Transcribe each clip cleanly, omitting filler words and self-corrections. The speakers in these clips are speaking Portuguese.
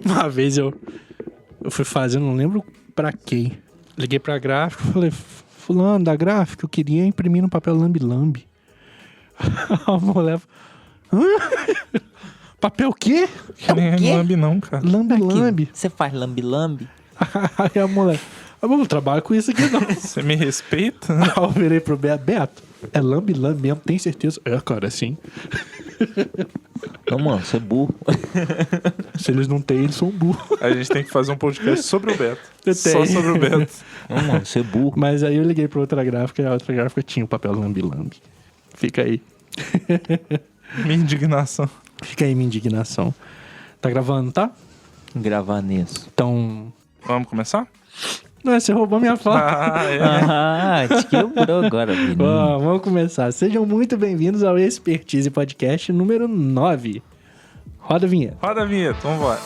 Uma vez eu fui fazer, não lembro pra quem. Liguei pra gráfica, falei, fulano da gráfica, eu queria imprimir no papel lambe-lambe. A mulher... Hã? Papel o quê? Que nem o quê? lambe não, cara. Lambe-lambe. Você faz lambe-lambe? Aí a mulher... Eu não trabalho com isso aqui, não. Você me respeita? Aí eu virei pro Beto. É lambe-lambe mesmo, tem certeza? É, cara, sim. Não, mano, você é burro. Se eles não têm, eles são burros. A gente tem que fazer um podcast sobre o Beto. Eu Só tenho. sobre o Beto. Não, mano, você é burro. Mas aí eu liguei pra outra gráfica e a outra gráfica tinha o papel lambe-lambe. Fica aí. Minha indignação. Fica aí minha indignação. Tá gravando, tá? Gravar nisso. Então... Vamos começar? Não, você roubou minha fala. Ah, é. Ah, te quebrou agora, menino. Vamos começar. Sejam muito bem-vindos ao Expertise Podcast número 9. Roda a vinheta. Roda a vinheta, vamos embora.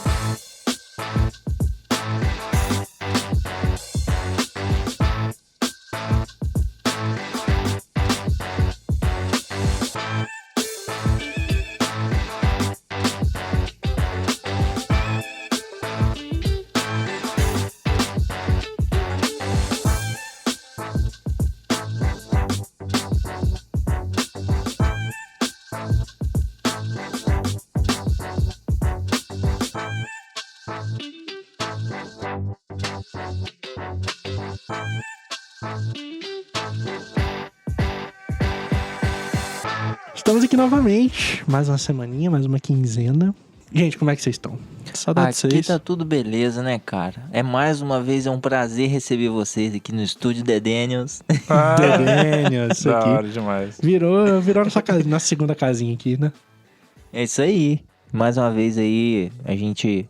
Estamos aqui novamente. Mais uma semaninha, mais uma quinzena. Gente, como é que vocês estão? Saudade de Aqui vocês. tá tudo beleza, né, cara? Mais uma vez, é um prazer receber vocês aqui no estúdio The Daniels. Ah, Dedênio, isso da aqui. hora demais. Virou nossa, nossa segunda casinha aqui, né? É isso aí. Mais uma vez aí, a gente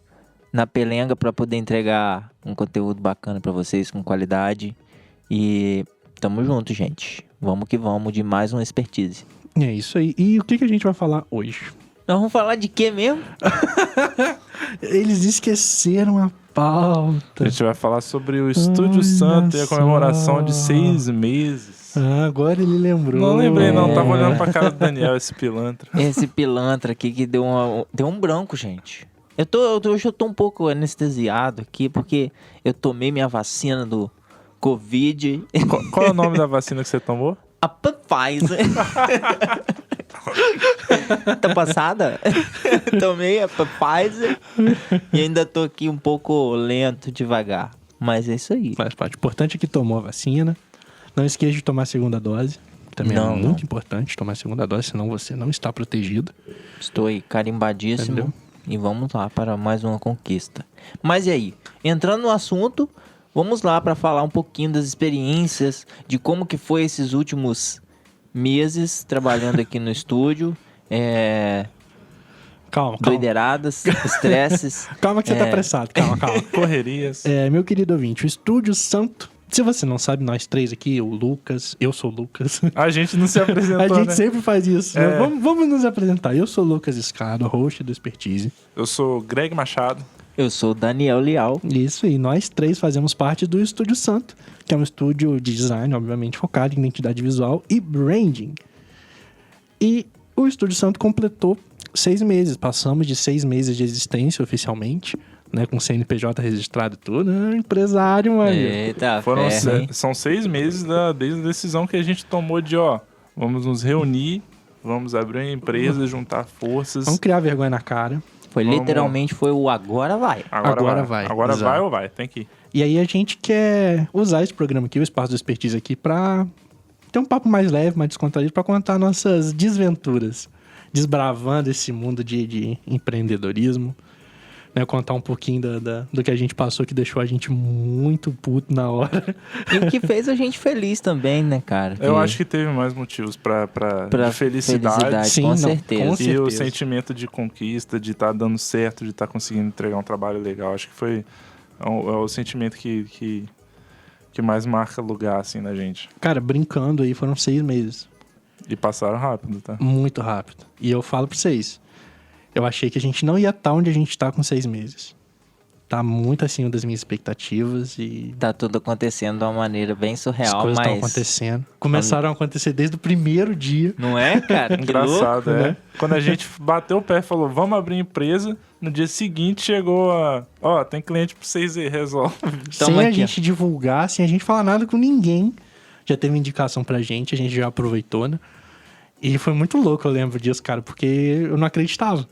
na pelenga pra poder entregar um conteúdo bacana pra vocês, com qualidade. E tamo junto, gente. Vamos que vamos de mais uma expertise. É isso aí. E o que a gente vai falar hoje? Nós vamos falar de quê mesmo? Eles esqueceram a A pauta. gente vai falar sobre o Estúdio Olha Santo e a comemoração só. de 6 meses. Ah, agora ele lembrou. Não lembrei não, É. tava olhando pra cara do Daniel, esse pilantra. Esse pilantra aqui que deu um branco, gente. Hoje eu tô um pouco anestesiado aqui, porque eu tomei minha vacina do Covid. Qual é o nome da vacina que você tomou? A Pfizer. Tá passada? Tomei a Pfizer e ainda tô aqui um pouco lento, devagar. Mas é isso aí. Faz parte. O importante é que tomou a vacina. Não esqueça de tomar a segunda dose. Também é Não, muito não. importante tomar a segunda dose, senão você não está protegido. Estou aí carimbadíssimo. Entendeu? E vamos lá para mais uma conquista. Mas e aí? Entrando no assunto, vamos lá para falar um pouquinho das experiências, de como que foi esses últimos meses trabalhando aqui no estúdio. Calma. Doideiradas, estresses. Calma que você tá apressado. Calma. Correrias. Meu querido ouvinte, o Estúdio Santo. Se você não sabe, nós três aqui, o Lucas, eu sou o Lucas. A gente não se apresentou, A gente né? sempre faz isso. É. Vamos nos apresentar. Eu sou o Lucas Escado, host do Expertise. Eu sou Greg Machado. Eu sou o Daniel Leal. Isso, e nós três fazemos parte do Estúdio Santo, que é um estúdio de design, obviamente, focado em identidade visual e branding. E o Estúdio Santo completou 6 meses. Passamos de 6 meses de existência oficialmente, né? Com CNPJ registrado e tudo. Empresário, mano. Eita, Foram ferro, hein? são 6 meses desde a decisão que a gente tomou de, vamos nos reunir, vamos abrir uma empresa, juntar forças. Vamos criar vergonha na cara. Foi Vamos. literalmente foi o agora vai. Agora vai, Agora exato. vai ou vai? Tem que ir. E aí a gente quer usar esse programa aqui, o Espaço do Expertise aqui, pra ter um papo mais leve, mais descontraído, pra contar nossas desventuras. Desbravando esse mundo de empreendedorismo. Né, contar um pouquinho do que a gente passou, que deixou a gente muito puto na hora. E o que fez a gente feliz também, né, cara? Eu acho que teve mais motivos pra de felicidade. Sim, com não, certeza. com E certeza. o sentimento de conquista, de estar dando certo, de estar conseguindo entregar um trabalho legal. Acho que foi o sentimento que mais marca lugar, assim, na gente. Cara, brincando aí, foram 6 meses. E passaram rápido, tá? Muito rápido. E eu falo pra vocês, eu achei que a gente não ia estar onde a gente tá com 6 meses. tá muito acima das minhas expectativas e Tá tudo acontecendo de uma maneira bem as surreal, coisas estão mas... acontecendo. Começaram a acontecer desde o primeiro dia. Não é, cara? Que Engraçado, louco, é. Quando a gente bateu o pé e falou, vamos abrir empresa, no dia seguinte chegou a... Ó, tem cliente pra vocês aí, resolve. Sem Tamo a aqui, gente divulgar, sem a gente falar nada com ninguém. Já teve indicação pra gente, a gente já aproveitou, né? E foi muito louco, eu lembro disso, cara, porque eu não acreditava.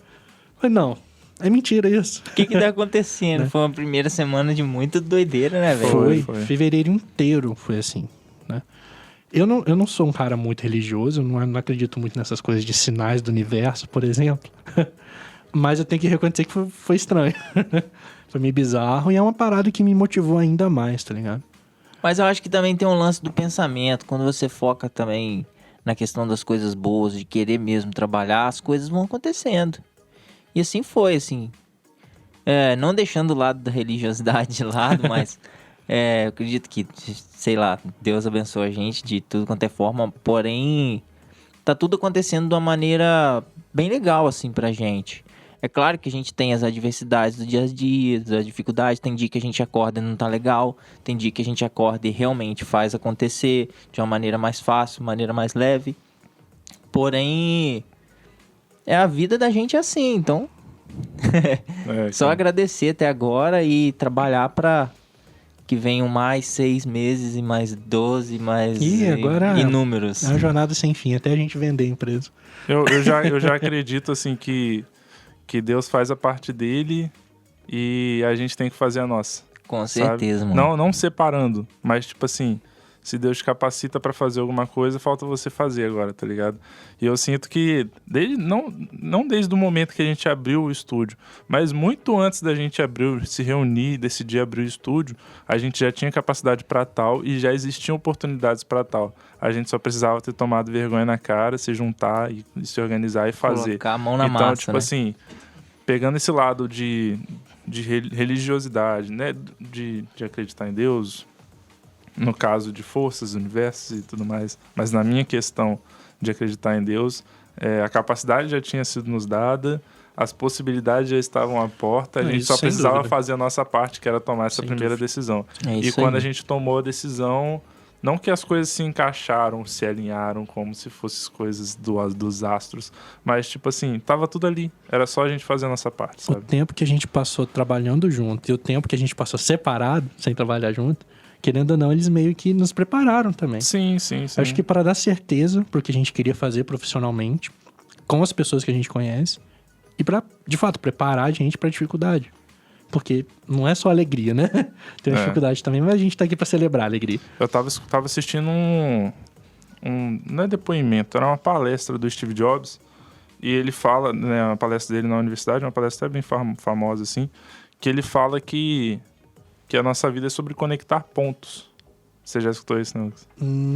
Falei, não, é mentira isso. O que tá acontecendo? Né? Foi uma primeira semana de muita doideira, né, velho? Foi. Fevereiro inteiro foi assim, né? Eu não sou um cara muito religioso, eu não acredito muito nessas coisas de sinais do universo, por exemplo. Mas eu tenho que reconhecer que foi estranho. Foi meio bizarro e é uma parada que me motivou ainda mais, tá ligado? Mas eu acho que também tem um lance do pensamento. Quando você foca também na questão das coisas boas, de querer mesmo trabalhar, as coisas vão acontecendo. E assim foi, assim. Não deixando o lado da religiosidade de lado, mas eu acredito que, sei lá, Deus abençoe a gente de tudo quanto é forma. Porém, tá tudo acontecendo de uma maneira bem legal, assim, pra gente. É claro que a gente tem as adversidades do dia a dia, as dificuldades. Tem dia que a gente acorda e não tá legal. Tem dia que a gente acorda e realmente faz acontecer de uma maneira mais fácil, maneira mais leve. Porém, a vida da gente é assim, então... Só agradecer até agora e trabalhar pra que venham mais 6 meses e mais 12, mais agora inúmeros. É uma jornada sem fim, até a gente vender a empresa. Eu já acredito, assim, que Deus faz a parte dele e a gente tem que fazer a nossa. Com sabe? certeza, mano. Não separando, mas tipo assim, se Deus te capacita pra fazer alguma coisa, falta você fazer agora, tá ligado? E eu sinto que, não desde o momento que a gente abriu o estúdio, mas muito antes da gente se reunir, decidir abrir o estúdio, a gente já tinha capacidade pra tal e já existiam oportunidades pra tal. A gente só precisava ter tomado vergonha na cara, se juntar e se organizar e fazer. Colocar a mão na então, massa, tipo né? assim, pegando esse lado de religiosidade, né? De acreditar em Deus, no caso de forças, universos e tudo mais, mas na minha questão de acreditar em Deus, a capacidade já tinha sido nos dada, as possibilidades já estavam à porta, a gente Isso, só sem precisava dúvida. fazer a nossa parte, que era tomar essa Sem primeira dúvida. decisão. É E isso quando aí. a gente tomou a decisão, não que as coisas se encaixaram, se alinharam como se fossem coisas dos astros, mas tipo assim, tava tudo ali, era só a gente fazer a nossa parte, O sabe? tempo que a gente passou trabalhando junto e o tempo que a gente passou separado, sem trabalhar junto, querendo ou não, eles meio que nos prepararam também. Sim. Acho que para dar certeza pro que a gente queria fazer profissionalmente, com as pessoas que a gente conhece, e para, de fato, preparar a gente pra dificuldade. Porque não é só alegria, né? Tem uma dificuldade também, mas a gente tá aqui pra celebrar a alegria. Eu tava assistindo não é depoimento, era uma palestra do Steve Jobs, e ele fala, né, uma palestra dele na universidade, uma palestra até bem famosa, assim, que ele fala que a nossa vida é sobre conectar pontos. Você já escutou isso, não?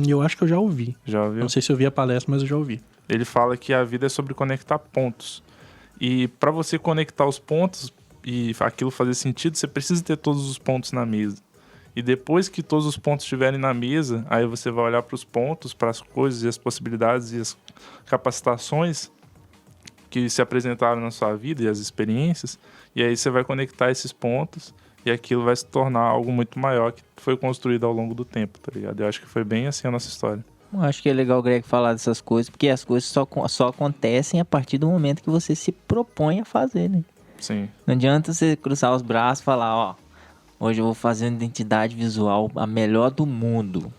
Eu acho que eu já ouvi. Já ouviu? Não sei se eu vi a palestra, mas eu já ouvi. Ele fala que a vida é sobre conectar pontos. E para você conectar os pontos e aquilo fazer sentido, você precisa ter todos os pontos na mesa. E depois que todos os pontos estiverem na mesa, aí você vai olhar para os pontos, para as coisas e as possibilidades e as capacitações que se apresentaram na sua vida e as experiências, e aí você vai conectar esses pontos e aquilo vai se tornar algo muito maior que foi construído ao longo do tempo, tá ligado? Eu acho que foi bem assim a nossa história. Eu acho que é legal o Greg falar dessas coisas, porque as coisas só acontecem a partir do momento que você se propõe a fazer, né? Sim. Não adianta você cruzar os braços e falar, ó, hoje eu vou fazer uma identidade visual a melhor do mundo.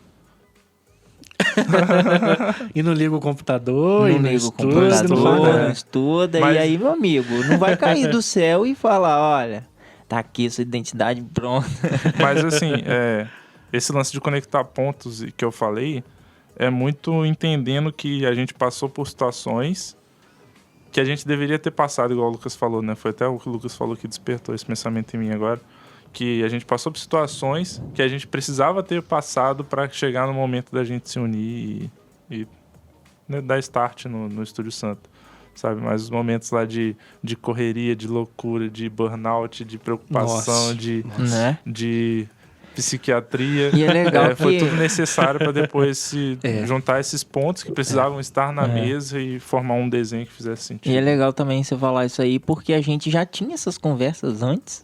E não liga o computador, e Não não liga o estuda, computador, não faz nada. não estuda, Mas- e aí, meu amigo, não vai cair do céu e falar, olha, tá aqui sua identidade pronta. Mas assim, esse lance de conectar pontos que eu falei é muito entendendo que a gente passou por situações que a gente deveria ter passado, igual o Lucas falou, né? Foi até o que o Lucas falou que despertou esse pensamento em mim agora. Que a gente passou por situações que a gente precisava ter passado para chegar no momento da gente se unir e né, dar start no Estúdio Santo, sabe? Mas os momentos lá de correria, de loucura, de burnout, de preocupação, Nossa. Né? de psiquiatria. E é legal Foi que- tudo necessário para depois juntar esses pontos que precisavam estar na mesa e formar um desenho que fizesse sentido. E é legal também você falar isso aí, porque a gente já tinha essas conversas antes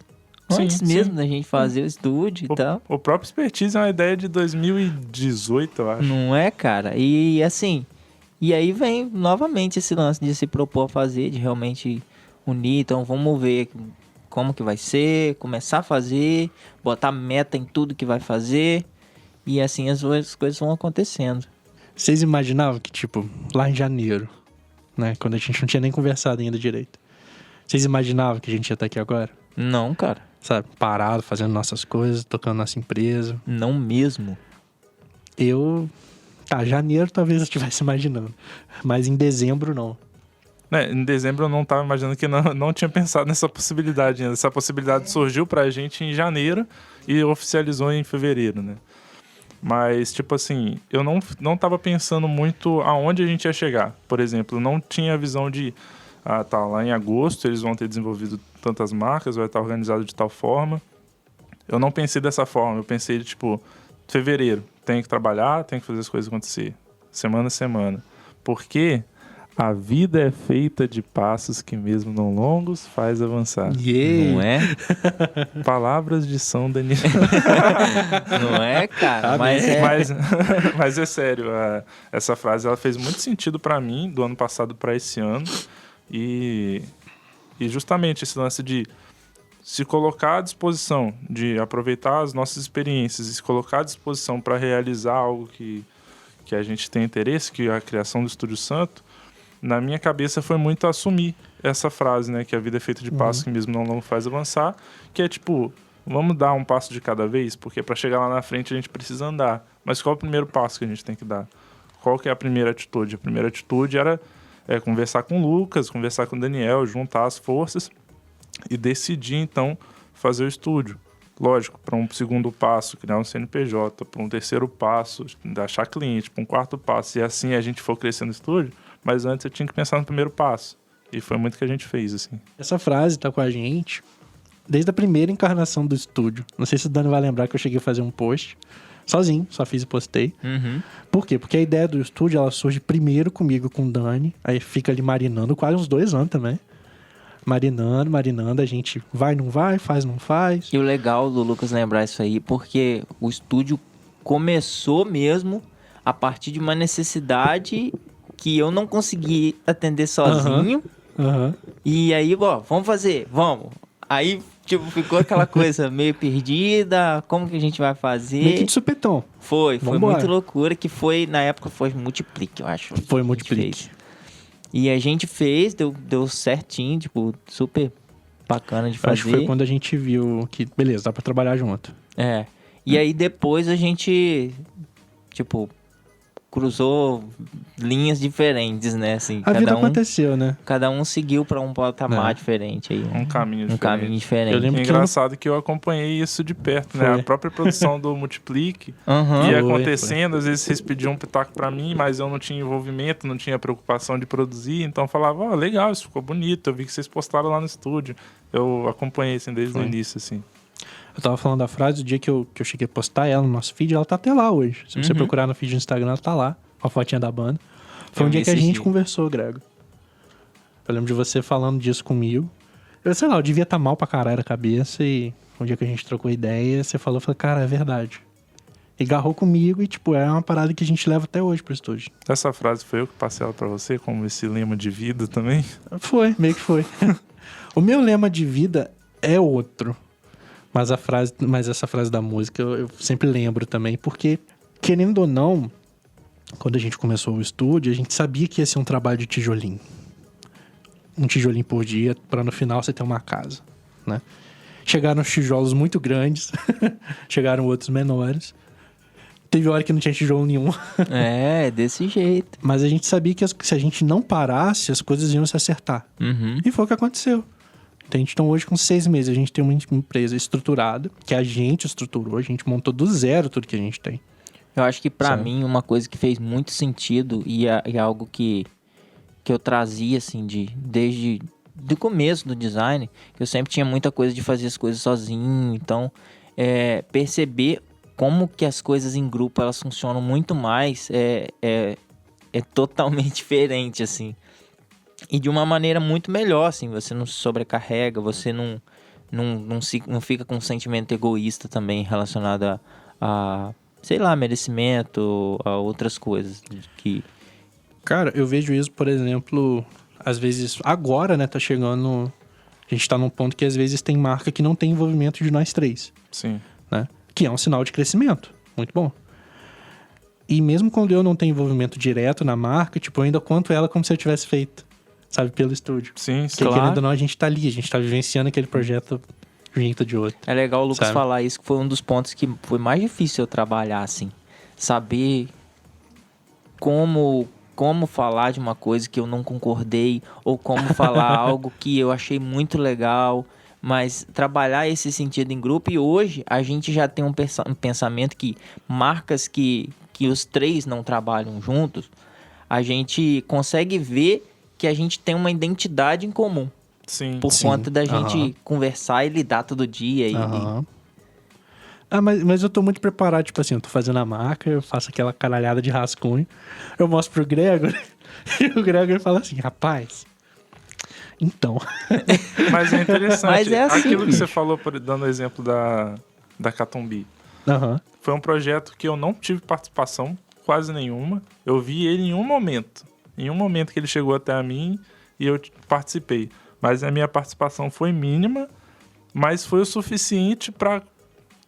Antes Sim, mesmo sim. da gente fazer o estúdio e tal. O próprio Expertise é uma ideia de 2018, eu acho. Não é, cara? E assim, e aí vem novamente esse lance de se propor a fazer, de realmente unir. Então vamos ver como que vai ser, começar a fazer, botar meta em tudo que vai fazer. E assim as coisas vão acontecendo. Vocês imaginavam que, tipo, lá em janeiro, né? Quando a gente não tinha nem conversado ainda direito. Vocês imaginavam que a gente ia estar aqui agora? Não, cara. Sabe? Parado, fazendo nossas coisas, tocando nossa empresa. Não mesmo. Janeiro talvez eu estivesse imaginando. Mas em dezembro, não. Né, em dezembro eu não estava imaginando que não tinha pensado nessa possibilidade ainda. Essa possibilidade surgiu pra gente em janeiro e oficializou em fevereiro, né? Mas, tipo assim, eu não tava pensando muito aonde a gente ia chegar. Por exemplo, não tinha a visão de, tá, lá em agosto eles vão ter desenvolvido tantas marcas, vai estar organizado de tal forma. Eu não pensei dessa forma, eu pensei, tipo, fevereiro, tem que trabalhar, tem que fazer as coisas acontecer, semana a semana. Porque a vida é feita de passos que mesmo não longos faz avançar. Não é? Palavras de São Daniel. Não é, cara? Tá Mas bem. é... Mas é sério, essa frase ela fez muito sentido pra mim, do ano passado pra esse ano. E justamente esse lance de se colocar à disposição, de aproveitar as nossas experiências e se colocar à disposição para realizar algo que a gente tem interesse, que é a criação do Estúdio Santo, na minha cabeça foi muito assumir essa frase, né? Que a vida é feita de passos que mesmo não faz avançar, que é tipo, vamos dar um passo de cada vez, porque para chegar lá na frente a gente precisa andar. Mas qual é o primeiro passo que a gente tem que dar? Qual que é a primeira atitude? A primeira atitude era conversar com o Lucas, conversar com o Daniel, juntar as forças e decidir, então, fazer o estúdio. Lógico, para um segundo passo, criar um CNPJ, para um terceiro passo, achar cliente, para um quarto passo, e assim a gente for crescendo no estúdio, mas antes eu tinha que pensar no primeiro passo. E foi muito que a gente fez, assim. Essa frase tá com a gente desde a primeira encarnação do estúdio. Não sei se o Dani vai lembrar que eu cheguei a fazer um post sozinho, só fiz e postei. Uhum. Por quê? Porque a ideia do estúdio, ela surge primeiro comigo, com o Dani, aí fica ali marinando quase uns 2 anos também. Marinando, a gente vai, não vai, faz, não faz. E o legal do Lucas lembrar isso aí, porque o estúdio começou mesmo a partir de uma necessidade que eu não consegui atender sozinho. Aham. E aí, vamos fazer, vamos. Aí, tipo, ficou aquela coisa meio perdida, como que a gente vai fazer? Meio que de supetão. Foi Vambora. muito loucura, que foi, na época, foi Multiplique, eu acho. Foi que a gente Multiplique. fez. E a gente fez, deu certinho, tipo, super bacana de fazer. Acho que foi quando a gente viu que, beleza, dá pra trabalhar junto. É. E aí depois a gente, tipo, cruzou linhas diferentes, né? Assim, A vida aconteceu, né? cada um seguiu pra um patamar diferente aí. Um caminho diferente. caminho diferente. Eu lembro É que engraçado que eu acompanhei isso de perto, né? Foi. A própria produção do Multiplique Aham. ia Foi, acontecendo, às vezes vocês pediam um pitaco pra mim, mas eu não tinha envolvimento, não tinha preocupação de produzir, então eu falava, legal, isso ficou bonito, eu vi que vocês postaram lá no estúdio. Eu acompanhei assim desde o Foi. início, assim. Eu tava falando da frase, o dia que eu cheguei a postar ela no nosso feed, ela tá até lá hoje. Se você procurar no feed do Instagram, ela tá lá, com a fotinha da banda. Foi Eu um dia vi que a esse gente dia. conversou, Grego. Eu lembro de você falando disso comigo. Eu, sei lá, eu devia estar mal pra caralho a cabeça e um dia que a gente trocou ideia, você falou, eu falei, cara, é verdade. E agarrou comigo e, tipo, é uma parada que a gente leva até hoje pro estúdio. Essa frase foi eu que passei ela pra você, como esse lema de vida também. Foi, meio que foi. O meu lema de vida é outro. Mas essa frase da música eu sempre lembro também, porque, querendo ou não, quando a gente começou o estúdio, a gente sabia que ia ser um trabalho de tijolinho. Um tijolinho por dia, para no final você ter uma casa, né? Chegaram os tijolos muito grandes, chegaram outros menores. Teve hora que não tinha tijolo nenhum. É, desse jeito. Mas a gente sabia que se a gente não parasse, as coisas iam se acertar. Uhum. E foi o que aconteceu. Então hoje, com 6 meses, a gente tem uma empresa estruturada, que a gente estruturou, a gente montou do zero tudo que a gente tem. Eu acho que pra Sim. mim uma coisa que fez muito sentido e é algo que eu trazia assim desde o começo do design, que eu sempre tinha muita coisa de fazer as coisas sozinho, então perceber como que as coisas em grupo elas funcionam muito mais é totalmente diferente assim. E de uma maneira muito melhor, assim, você não se sobrecarrega, você não não fica com um sentimento egoísta também relacionado a sei lá, merecimento, a outras coisas que... Cara, eu vejo isso, por exemplo, às vezes, agora, né, tá chegando... A gente tá num ponto que às vezes tem marca que não tem envolvimento de nós três, Sim. né? Que é um sinal de crescimento, muito bom. E mesmo quando eu não tenho envolvimento direto na marca, tipo, eu ainda conto ela como se eu tivesse feito, sabe, pelo estúdio. Sim, Porque Claro. querendo ou não, a gente tá ali, a gente tá vivenciando aquele projeto de um jeito ou de outro. É legal o Lucas Sabe? falar isso, que foi um dos pontos que foi mais difícil eu trabalhar, assim. Saber como falar de uma coisa que eu não concordei, ou como falar algo que eu achei muito legal, mas trabalhar esse sentido em grupo. E hoje a gente já tem um pensamento que marcas que os três não trabalham juntos, a gente consegue ver que a gente tem uma identidade em comum. Sim. Por Sim. conta da gente Aham. conversar e lidar todo dia. Aham. Ah, mas eu tô muito preparado, tipo assim, eu tô fazendo a marca, eu faço aquela caralhada de rascunho, eu mostro pro Gregor, e o Gregor fala assim, rapaz, então... Mas é interessante. Mas é assim, Aquilo que bicho. você falou, dando o exemplo da Catumbi. Aham. Foi um projeto que eu não tive participação, quase nenhuma. Eu vi ele em um momento. Em um momento que ele chegou até a mim e eu participei. Mas a minha participação foi mínima, mas foi o suficiente para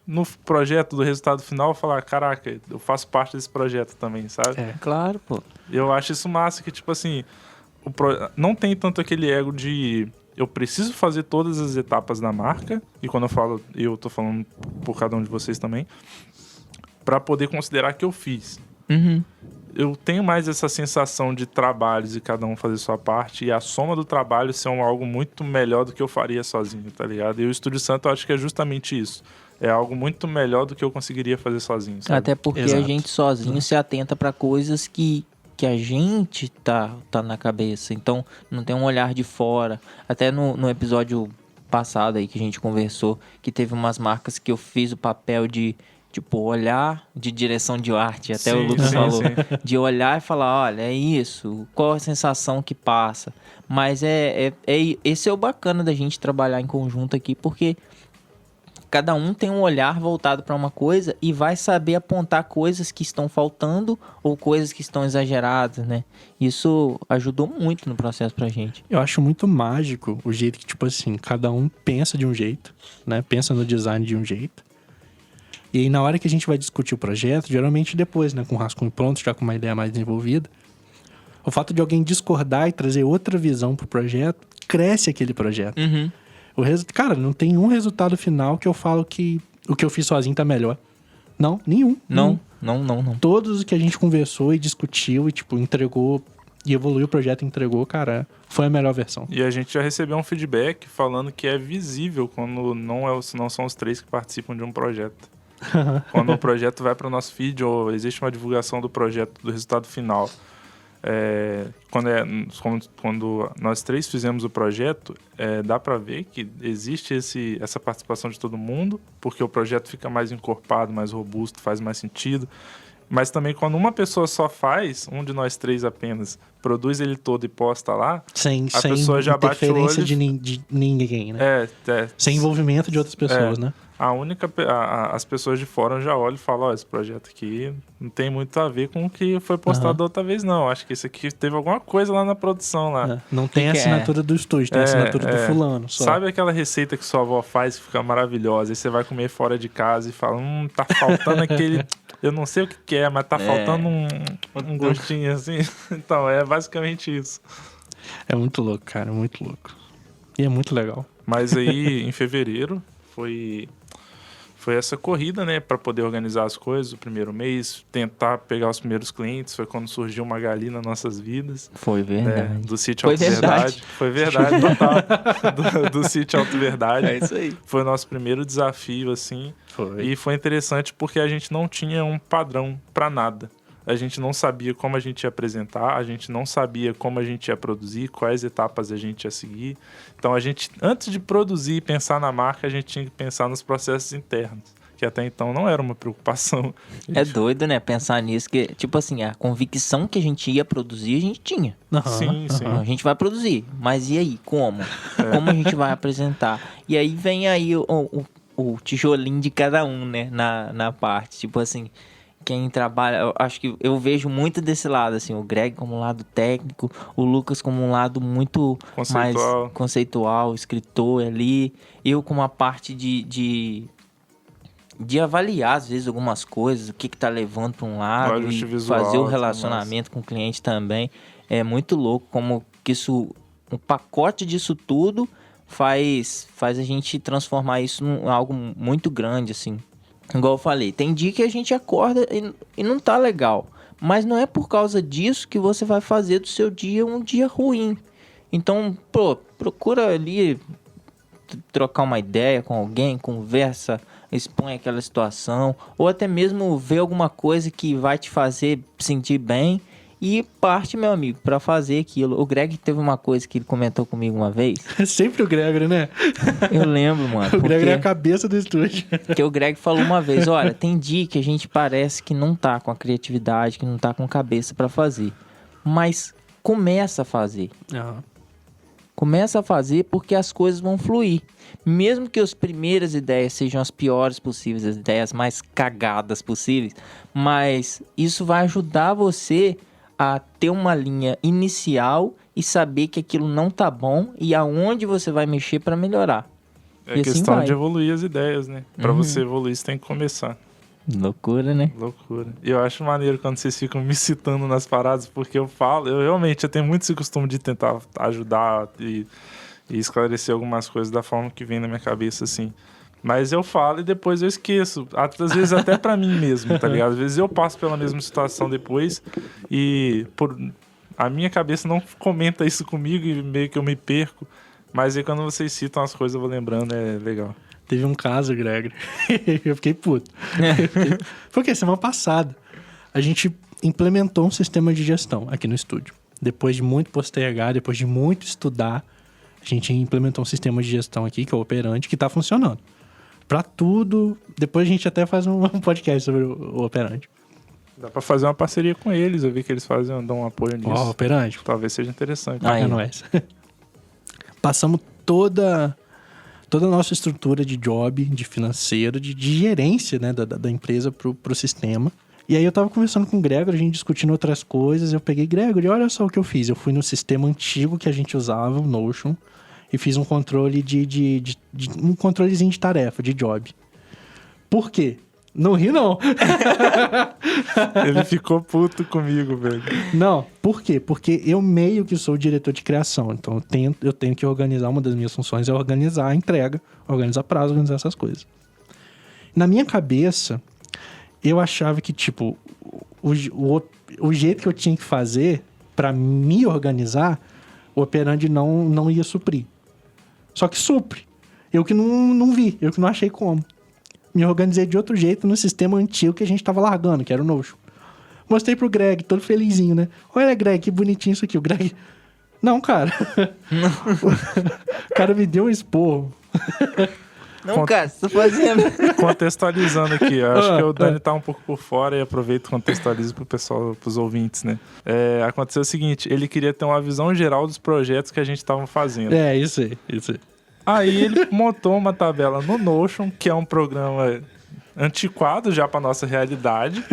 no projeto do resultado final falar, caraca, eu faço parte desse projeto também, sabe? É. Claro, pô. Eu acho isso massa, que tipo assim, não tem tanto aquele ego de eu preciso fazer todas as etapas da marca, e quando eu falo, eu tô falando por cada um de vocês também, para poder considerar que eu fiz. Uhum. Eu tenho mais essa sensação de trabalhos e cada um fazer sua parte, e a soma do trabalho ser algo muito melhor do que eu faria sozinho, tá ligado? E o Estúdio Santo eu acho que é justamente isso. É algo muito melhor do que eu conseguiria fazer sozinho, sabe? Até porque Exato. a gente sozinho se atenta pra coisas que a gente tá na cabeça. Então, não tem um olhar de fora. Até no episódio passado aí que a gente conversou, que teve umas marcas que eu fiz o papel de, tipo, olhar de direção de arte. Até o Sim, Lucas sim, falou. sim. De olhar e falar, olha, é isso. Qual a sensação que passa? Mas esse é o bacana da gente trabalhar em conjunto aqui, porque... Cada um tem um olhar voltado para uma coisa e vai saber apontar coisas que estão faltando ou coisas que estão exageradas, né? Isso ajudou muito no processo pra gente. Eu acho muito mágico o jeito que, tipo assim, cada um pensa de um jeito, né? Pensa no design de um jeito. E aí, na hora que a gente vai discutir o projeto, geralmente depois, né? Com o rascunho pronto, já com uma ideia mais desenvolvida, o fato de alguém discordar e trazer outra visão pro projeto, cresce aquele projeto. Uhum. Cara, não tem um resultado final que eu falo que o que eu fiz sozinho tá melhor. Não, nenhum. Não. Todos os que a gente conversou e discutiu e, tipo, entregou e evoluiu o projeto, entregou, cara, foi a melhor versão. E a gente já recebeu um feedback falando que é visível quando não são os três que participam de um projeto. Quando o projeto vai para o nosso feed ou existe uma divulgação do projeto, do resultado final. Quando nós três fizemos o projeto, dá para ver que existe essa participação de todo mundo, porque o projeto fica mais encorpado, mais robusto, faz mais sentido. Mas também quando uma pessoa só faz, um de nós três apenas, produz ele todo e posta lá, Sem pessoa já bate o interferência olho de ninguém, né? Sem envolvimento de outras pessoas, né? As pessoas de fora já olham e falam, ó, esse projeto aqui não tem muito a ver com o que foi postado da outra vez, não. Acho que esse aqui teve alguma coisa lá na produção lá. É, não tem a assinatura do estúdio, tem a assinatura do fulano. Só. Sabe aquela receita que sua avó faz que fica maravilhosa? Aí você vai comer fora de casa e fala, tá faltando aquele... Eu não sei o que é, mas tá faltando um gostinho assim. Então, é basicamente isso. É muito louco, cara, muito louco. E é muito legal. Mas aí, em fevereiro, foi essa corrida, né, para poder organizar as coisas, o primeiro mês, tentar pegar os primeiros clientes, foi quando surgiu uma Magali nas nossas vidas. Foi verdade. Do Sítio Foi Alto Verdade. Foi verdade, total. do Sítio Alto Verdade. É isso aí. Foi o nosso primeiro desafio, assim. Foi. E foi interessante porque a gente não tinha um padrão para nada. A gente não sabia como a gente ia apresentar, a gente não sabia como a gente ia produzir, quais etapas a gente ia seguir. Então, antes de produzir e pensar na marca, a gente tinha que pensar nos processos internos, que até então não era uma preocupação. É doido, né? Pensar nisso, que, tipo assim, a convicção que a gente ia produzir, a gente tinha. Sim. A gente vai produzir, mas e aí? Como? Como a gente vai apresentar? E aí vem aí o tijolinho de cada um, né? Na parte, tipo assim, quem trabalha, eu acho que eu vejo muito desse lado, assim, o Greg como um lado técnico, o Lucas como um lado muito mais conceitual, escritor ali, eu com uma parte de avaliar, às vezes, algumas coisas, o que tá levando para um lado, e visual, fazer o relacionamento com o cliente também. É muito louco como que isso, um pacote disso tudo faz a gente transformar isso em algo muito grande, assim. Igual eu falei, tem dia que a gente acorda e não tá legal. Mas não é por causa disso que você vai fazer do seu dia um dia ruim. Então, procura ali trocar uma ideia com alguém, conversa, expõe aquela situação, ou até mesmo ver alguma coisa que vai te fazer sentir bem e parte, meu amigo, pra fazer aquilo. O Greg teve uma coisa que ele comentou comigo uma vez. É sempre o Gregory, né? Eu lembro, mano. O Gregory é a cabeça do estúdio. Porque o Greg falou uma vez, olha, tem dia que a gente parece que não tá com a criatividade, que não tá com cabeça pra fazer. Mas começa a fazer. Começa a fazer porque as coisas vão fluir. Mesmo que as primeiras ideias sejam as piores possíveis, as ideias mais cagadas possíveis, mas isso vai ajudar você a ter uma linha inicial e saber que aquilo não tá bom e aonde você vai mexer para melhorar. É e questão assim de evoluir as ideias, né? Para você evoluir, você tem que começar. Loucura, né? Loucura. E eu acho maneiro quando vocês ficam me citando nas paradas, porque eu realmente tenho muito esse costume de tentar ajudar e esclarecer algumas coisas da forma que vem na minha cabeça, assim. Mas eu falo e depois eu esqueço. Às vezes até pra mim mesmo, tá ligado? Às vezes eu passo pela mesma situação depois e a minha cabeça não comenta isso comigo e meio que eu me perco. Mas aí quando vocês citam as coisas eu vou lembrando, é legal. Teve um caso, Gregory, eu fiquei puto. Porque semana passada a gente implementou um sistema de gestão aqui no estúdio. Depois de muito postergar, depois de muito estudar, a gente implementou um sistema de gestão aqui, que é o Operante, que tá funcionando. Pra tudo. Depois a gente até faz um podcast sobre o Operante. Dá pra fazer uma parceria com eles, eu vi que eles dão um apoio nisso. Ó, Operante. Talvez seja interessante. É nóis. Passamos toda a nossa estrutura de job, de financeiro, de gerência, né, da empresa pro sistema. E aí eu tava conversando com o Gregory, a gente discutindo outras coisas. Eu peguei, Gregory, olha só o que eu fiz. Eu fui no sistema antigo que a gente usava, o Notion, e fiz um controle um controlezinho de tarefa, de job. Por quê? Não ri, não. Ele ficou puto comigo, velho. Não, por quê? Porque eu meio que sou o diretor de criação. Então eu tenho que organizar, uma das minhas funções é organizar a entrega, organizar prazo, organizar essas coisas. Na minha cabeça, eu achava que, tipo, o jeito que eu tinha que fazer pra me organizar, o Operandi não ia suprir. Só que supre. Eu que não vi, eu que não achei como. Me organizei de outro jeito no sistema antigo que a gente tava largando, que era o Notion. Mostrei pro Greg, todo felizinho, né? Olha, Greg, que bonitinho isso aqui. O Greg... Não, cara. O cara me deu um esporro. Não, cara, você tá fazendo... Contextualizando aqui, acho que o Dani tá um pouco por fora e aproveito e contextualizo pro pessoal, pros ouvintes, né? Aconteceu o seguinte, ele queria ter uma visão geral dos projetos que a gente tava fazendo. Isso aí. Aí ele montou uma tabela no Notion, que é um programa antiquado já para nossa realidade,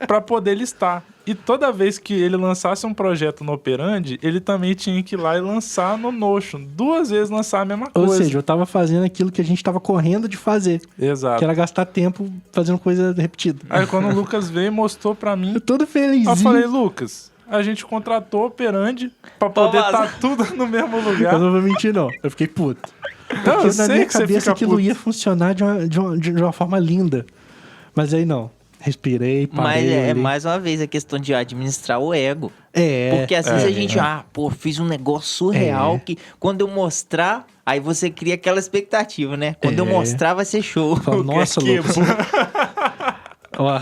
para poder listar. E toda vez que ele lançasse um projeto no Operandi, ele também tinha que ir lá e lançar no Notion. 2 vezes lançar a mesma coisa. Ou seja, eu tava fazendo aquilo que a gente tava correndo de fazer. Exato. Que era gastar tempo fazendo coisa repetida. Aí quando o Lucas veio e mostrou para mim... Eu todo felizinho. Eu falei, Lucas... A gente contratou o Operandi pra poder estar tudo no mesmo lugar. Eu não vou mentir, não. Eu fiquei puto. Porque na minha cabeça aquilo ia funcionar de uma forma linda. Mas aí não. Respirei, parei. Mas mais uma vez a questão de administrar o ego. Porque às vezes a gente, fiz um negócio surreal que quando eu mostrar, aí você cria aquela expectativa, né? Quando eu mostrar vai ser show. Fala, nossa, Lucas. Ó,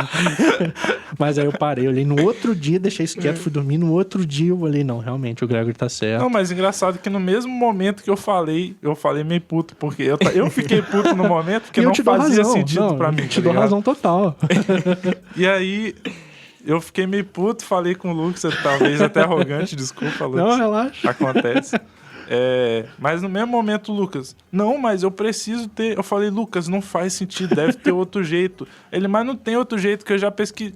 mas aí eu parei, olhei no outro dia, deixei isso quieto, fui dormir. No outro dia eu olhei, não, realmente, o Gregory tá certo. Não, mas engraçado que no mesmo momento que eu falei meio puto, porque eu fiquei puto no momento porque E eu não te dou fazia razão. sentido Não, pra mim. te tá dou ligado? razão total. E aí, eu fiquei meio puto, falei com o Lucas, talvez até arrogante, desculpa, Lucas. Não, relaxa. Acontece. Mas no mesmo momento, Lucas, não, mas eu preciso ter. Eu falei, Lucas, não faz sentido, deve ter outro jeito. Ele, mas não tem outro jeito, que eu já pesquisei.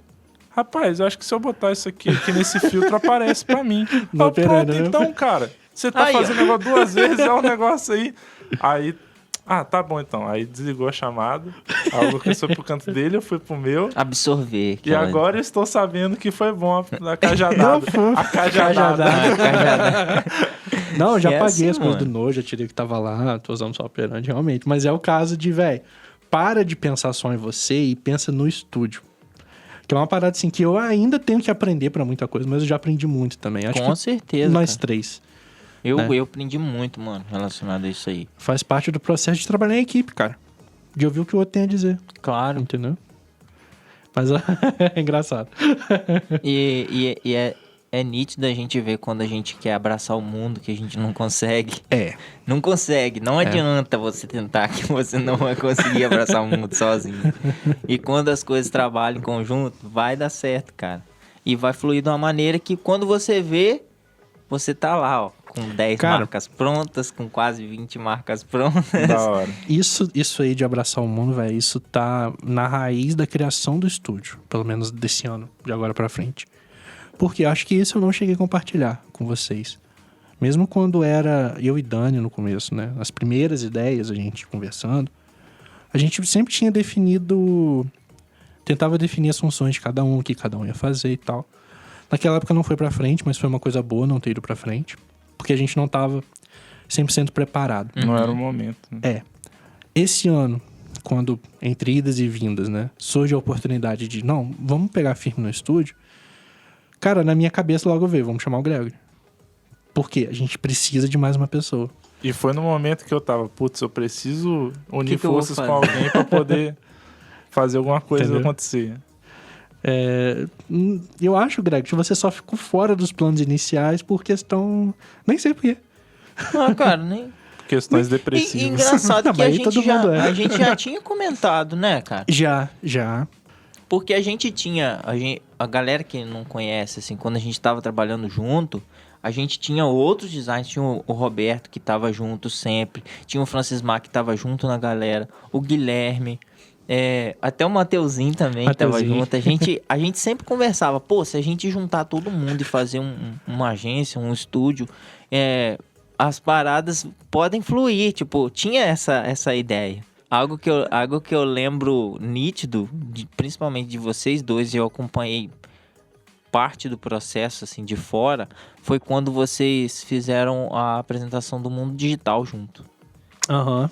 Rapaz, eu acho que se eu botar isso aqui nesse filtro, aparece pra mim. Não Eu, pronto, operando, né? então, cara, você tá Aí, ó. fazendo negócio 2 vezes, é um negócio aí. Aí, tá bom então. Aí desligou a chamada. Aí o Lucas foi pro canto dele, eu fui pro meu. Absorver. E agora eu estou sabendo que foi bom a cajadada. A cajadada. Não, eu já É paguei assim, as coisas mano. do nojo, já tirei o que tava lá, tô usando só operante, realmente. Mas é o caso de, velho, para de pensar só em você e pensa no estúdio. Que é uma parada assim que eu ainda tenho que aprender pra muita coisa, mas eu já aprendi muito também. Acho Com que certeza. nós cara. três. Eu né? aprendi muito, mano, relacionado a isso aí. Faz parte do processo de trabalhar em equipe, cara. De ouvir o que o outro tem a dizer, Claro. entendeu? Mas é engraçado. E é nítido a gente ver quando a gente quer abraçar o mundo, que a gente não consegue. É. Não consegue. Não adianta você tentar, que você não vai conseguir abraçar o mundo sozinho. E quando as coisas trabalham em conjunto, vai dar certo, cara. E vai fluir de uma maneira que quando você vê, você tá lá, ó, com 10 Cara, marcas prontas, com quase 20 marcas prontas. Da hora. Isso aí de abraçar o mundo, velho, isso tá na raiz da criação do estúdio. Pelo menos desse ano, de agora pra frente. Porque acho que isso eu não cheguei a compartilhar com vocês. Mesmo quando era eu e Dani no começo, né? As primeiras ideias, a gente conversando, a gente sempre tinha definido... Tentava definir as funções de cada um, o que cada um ia fazer e tal. Naquela época não foi pra frente, mas foi uma coisa boa não ter ido pra frente. Porque a gente não tava 100% preparado. Não era o momento. Né? Esse ano, quando entre idas e vindas, né? Surge a oportunidade de, não, vamos pegar firme no estúdio. Cara, na minha cabeça logo veio, vamos chamar o Gregory. Por quê? A gente precisa de mais uma pessoa. E foi no momento que eu tava, putz, eu preciso unir que eu vou forças com fazer? alguém pra poder fazer alguma coisa Entendeu? acontecer. Eu acho, Greg, que você só ficou fora dos planos iniciais por questão... Nem sei por quê. Ah, cara, nem... Questões E depressivas. engraçado Não, que mas a aí gente, todo mundo é. a gente já tinha comentado, né, cara? Já. Porque a gente tinha... A galera que não conhece, assim, quando a gente tava trabalhando junto, a gente tinha outros designs. Tinha o Roberto, que tava junto sempre. Tinha o Francis Mar, que tava junto na galera. O Guilherme. Até o Mateuzinho também que tava Mateuzinho. junto. A gente sempre conversava. Pô, se a gente juntar todo mundo e fazer uma agência, um estúdio... as paradas podem fluir, tipo, tinha essa ideia. Algo que eu lembro nítido, principalmente de vocês dois, e eu acompanhei parte do processo, assim, de fora, foi quando vocês fizeram a apresentação do mundo digital junto. Aham.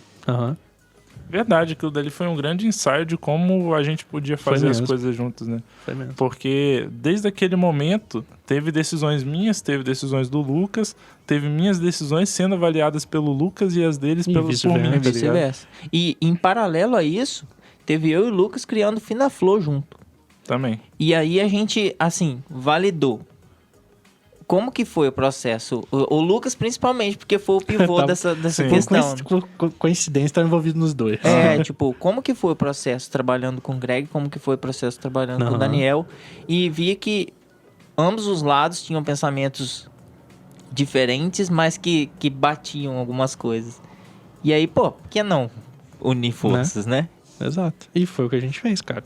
Verdade, aquilo dali foi um grande ensaio de como a gente podia Foi fazer as mesmo. coisas juntos, né? Foi mesmo. Porque desde aquele momento, teve decisões minhas, teve decisões do Lucas, teve minhas decisões sendo avaliadas pelo Lucas e as deles E por vice-versa. mim, E tá ligado? vice-versa. E em paralelo a isso, teve eu e o Lucas criando o Finaflow junto. Também. E aí a gente, assim, validou. Como que foi o processo? O Lucas principalmente, porque foi o pivô Tá. dessa Sim. questão. Coincidência, tá envolvido nos dois. Tipo, como que foi o processo trabalhando com o Greg, como que foi o processo trabalhando com o Aham. Daniel. E via que ambos os lados tinham pensamentos diferentes, mas que batiam algumas coisas. E aí, pô, por que não unir forças, né? Exato. E foi o que a gente fez, cara.